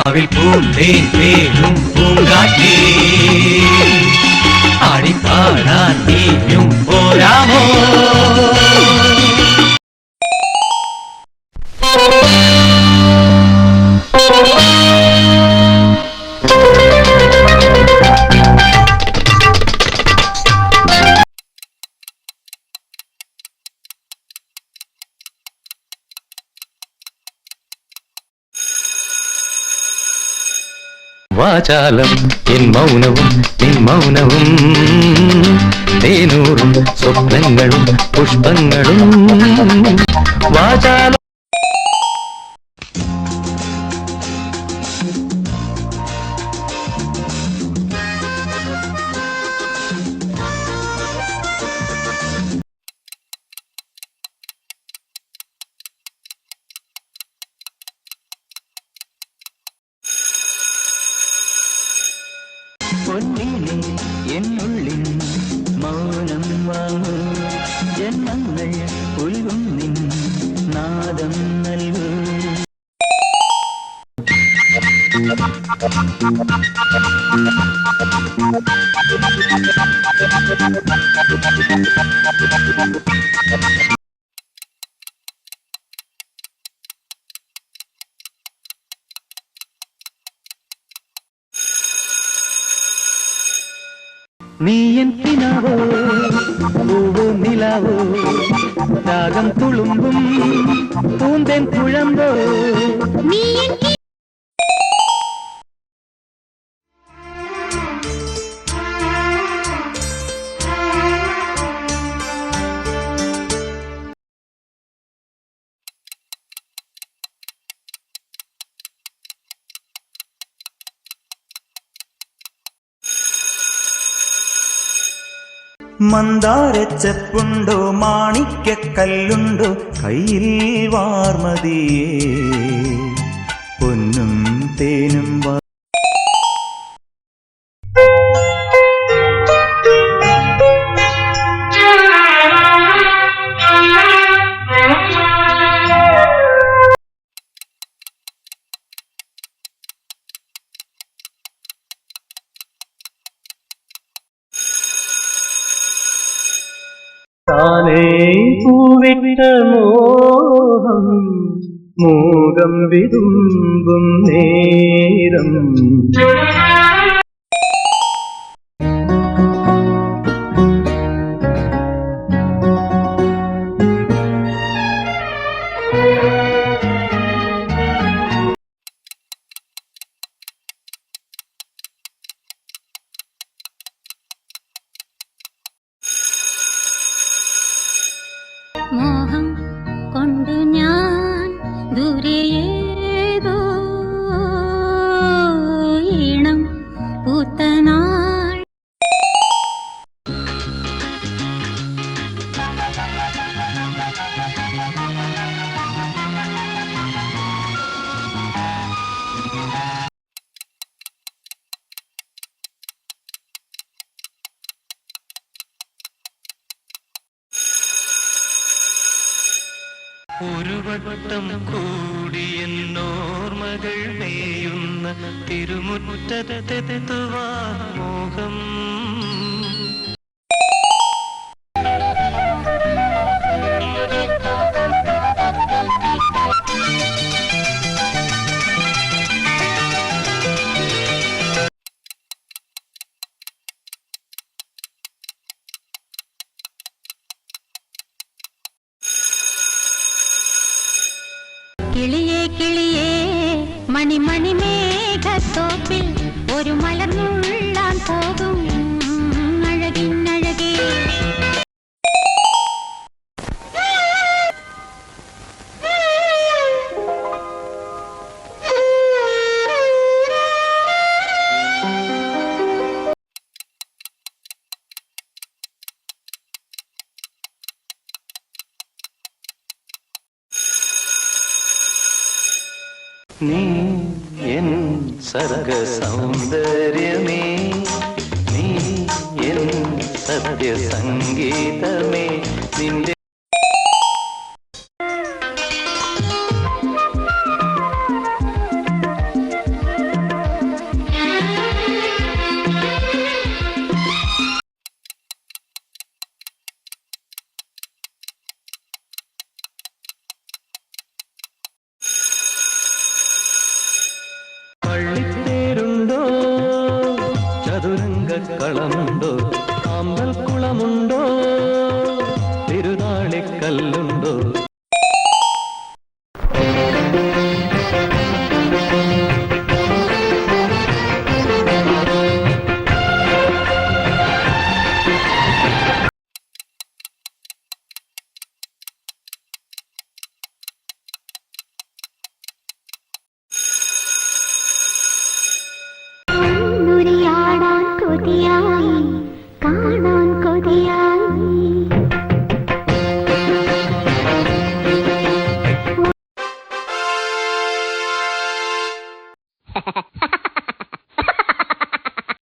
പൂന്തേൻ പേരും പൂങ്കാറ്റേ ആടിപ്പാടാൻ നീയും പോരാമോ? വാചാലം എൻ മൗനവും നിൻ മൗനവും തേനൂറും സ്വപ്നങ്ങളും പുഷ്പങ്ങളും വാചാലം പൊന്നിനെ എന്നുള്ളിൽ മൗനം വാങ്ങൂ ജന്മങ്ങൾ ഉൽകും നിൻ നാദം നൽകൂ. നീ എൻ കിനാവോ പൂവോ നിലാവോ രാഗം തുളുമ്പും പൂന്തേൻ കുഴമ്പോ നീ മന്ദാരച്ചെപ്പുണ്ടോ മാണിക്യക്കല്ലുണ്ടോ കയ്യിൽ വാർമതിയേ പൊന്നും തേനും താനേ പൂവിട്ട മോഹം മൂകം വിതുമ്പും നേരം മോഹം കൊണ്ടു ഞാൻ ദൂരെയേതോ ഈണം പൂത്തനാൾ ഒരു വട്ടം കൂടിയെന്നോർമകൾ മേയുന്ന തിരുമുറ്റത്തെത്തുവാൻ മോഹം. കിളിയേ കിളിയേ മണിമണി മേഘത്തോപ്പിൽ ഒരു മലർന്നുള്ളാൻ പോകും അഴകിനഴകേ. നീ എൻ സർഗ സൗന്ദര്യമേ നീ എൻ സത്യ സംഗീതമേ നിന്റെ